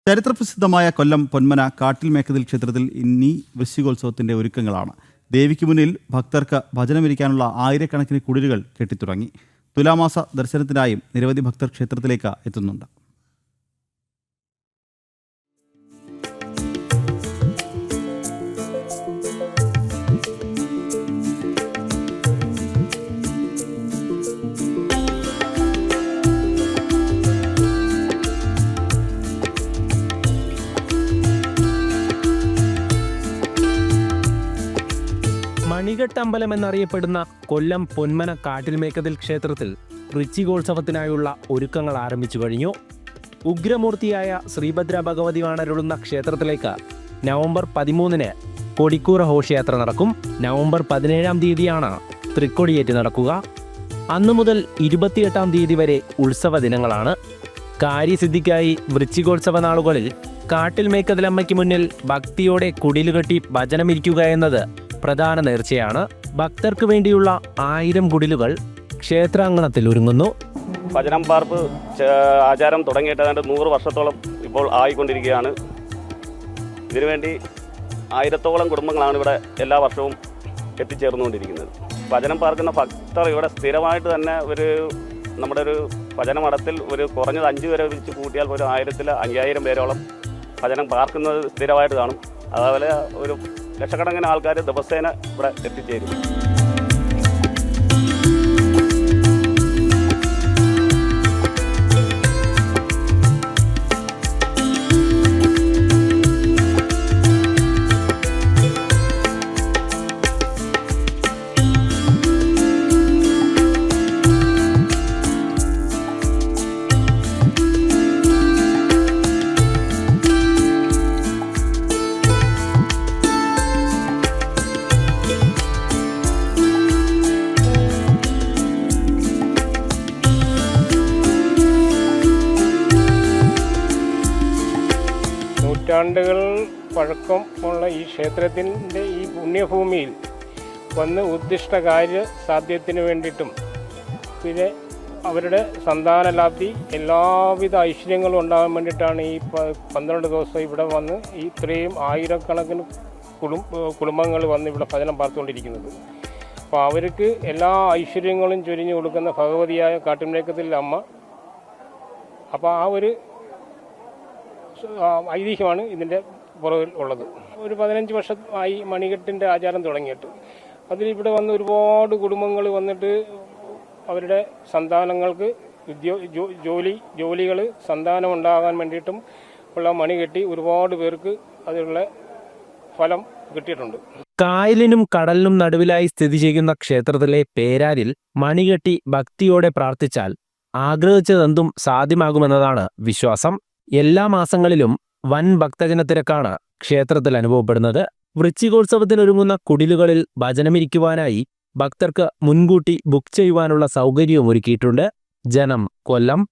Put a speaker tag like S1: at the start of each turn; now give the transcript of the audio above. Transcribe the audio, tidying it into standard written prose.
S1: ചരിത്രപ്രസിദ്ധമായ കൊല്ലം പൊന്മന കാട്ടിൽ മേക്കതിൽ ക്ഷേത്രത്തിൽ ഇനി വൃശ്ചികോത്സവത്തിന്റെ ഒരുക്കങ്ങളാണ്. ദേവിക്ക് മുന്നിൽ ഭക്തർക്ക് ഭജനമിരിക്കാനുള്ള ആയിരക്കണക്കിന് കുടിലുകൾ കെട്ടിത്തുടങ്ങി. തുലാമാസ ദർശനത്തിനായും നിരവധി ഭക്തർ ക്ഷേത്രത്തിലേക്ക് എത്തുന്നുണ്ട്.
S2: മണികെട്ടമ്പലം എന്നറിയപ്പെടുന്ന കൊല്ലം പൊന്മന കാട്ടിൽമേക്കതിൽ ക്ഷേത്രത്തിൽ വൃശ്ചികോത്സവത്തിനായുള്ള ഒരുക്കങ്ങൾ ആരംഭിച്ചു കഴിഞ്ഞു. ഉഗ്രമൂർത്തിയായ ശ്രീഭദ്ര ഭഗവതി വാണരുളുന്ന ക്ഷേത്രത്തിലേക്ക് നവംബർ 13-ന് കൊടിക്കൂറ ഘോഷയാത്ര നടക്കും. നവംബർ 17-ാം തീയതിയാണ് തൃക്കൊടിയേറ്റ് നടക്കുക. അന്നു മുതൽ 28-ാം തീയതി വരെ ഉത്സവ ദിനങ്ങളാണ്. കാര്യസിദ്ധിക്കായി വൃശ്ചികോത്സവ നാളുകളിൽ കാട്ടിൽമേക്കതിലമ്മയ്ക്ക് മുന്നിൽ ഭക്തിയോടെ കുടിലുകെട്ടി ഭജനമിരിക്കുക എന്നത് പ്രധാന നേർച്ചയാണ്. ഭക്തർക്ക് വേണ്ടിയുള്ള 1000 കുടിലുകൾ ക്ഷേത്രാങ്കണത്തിൽ ഒരുങ്ങുന്നു.
S3: ഭജനം പാർപ്പ് ആചാരം തുടങ്ങിയിട്ട് ഏതാണ്ട് 100 വർഷത്തോളം ഇപ്പോൾ ആയിക്കൊണ്ടിരിക്കുകയാണ്. ഇതിനുവേണ്ടി 1000-ഓളം കുടുംബങ്ങളാണ് ഇവിടെ എല്ലാ വർഷവും എത്തിച്ചേർന്നുകൊണ്ടിരിക്കുന്നത്. ഭജനം പാർക്കുന്ന ഭക്തർ ഇവിടെ സ്ഥിരമായിട്ട് തന്നെ നമ്മുടെ ഒരു ഭജന മഠത്തിൽ കുറഞ്ഞത് 5 പേരെ വെച്ച് കൂട്ടിയാൽ ഒരു 1000-5000 പേരോളം ഭജനം പാർക്കുന്നത് സ്ഥിരമായിട്ട് കാണും. അതുപോലെ ലക്ഷക്കണക്കിന് ആൾക്കാർ ദിവസേന ഇവിടെ എത്തിച്ചേരും.
S4: നൂറ്റാണ്ടുകൾ പഴക്കമുള്ള ഈ ക്ഷേത്രത്തിൻ്റെ ഈ പുണ്യഭൂമിയിൽ വന്ന് ഉദ്ദിഷ്ട കാര്യ സാധ്യത്തിന് വേണ്ടിയിട്ടും പിന്നെ അവരുടെ സന്താനലാബ്ധി എല്ലാവിധ ഐശ്വര്യങ്ങളും ഉണ്ടാകാൻ വേണ്ടിയിട്ടാണ് ഈ 12 ദിവസം ഇവിടെ വന്ന് ഇത്രയും ആയിരക്കണക്കിന് കുടുംബങ്ങൾ വന്ന് ഇവിടെ ഭജനം പാർത്തുകൊണ്ടിരിക്കുന്നത്. അപ്പോൾ അവർക്ക് എല്ലാ ഐശ്വര്യങ്ങളും ചൊരിഞ്ഞു കൊടുക്കുന്ന ഭഗവതിയായ കാട്ടിൽമേക്കതിൽ അമ്മ. അപ്പോൾ ആ ഒരു ഐതിഹ്യമാണ് ഇതിൻ്റെ പുറകിൽ ഉള്ളത്. ഒരു 15 വർഷമായി മണികെട്ടിൻ്റെ ആചാരം തുടങ്ങിയിട്ട് അതിലിവിടെ വന്ന് ഒരുപാട് കുടുംബങ്ങൾ വന്നിട്ട് അവരുടെ സന്താനങ്ങൾക്ക് ജോലികൾ സന്താനം ഉണ്ടാകാൻ വേണ്ടിയിട്ടും ഉള്ള മണി കെട്ടി ഒരുപാട് പേർക്ക് അതിനുള്ള ഫലം കിട്ടിയിട്ടുണ്ട്.
S2: കായലിനും കടലിനും നടുവിലായി സ്ഥിതി ചെയ്യുന്ന ക്ഷേത്രത്തിലെ പേരാരിൽ മണികെട്ടി ഭക്തിയോടെ പ്രാർത്ഥിച്ചാൽ ആഗ്രഹിച്ചതെന്തും സാധ്യമാകുമെന്നതാണ് വിശ്വാസം. എല്ലാ മാസങ്ങളിലും വൻ ഭക്തജനത്തിരക്കാണ് ക്ഷേത്രത്തിൽ അനുഭവപ്പെടുന്നത്. വൃശ്ചികോത്സവത്തിനൊരുങ്ങുന്ന കുടിലുകളിൽ ഭജനമിരിക്കുവാനായി ഭക്തർക്ക് മുൻകൂട്ടി ബുക്ക് ചെയ്യുവാനുള്ള സൗകര്യവും ഒരുക്കിയിട്ടുണ്ട്. ജനം, കൊല്ലം.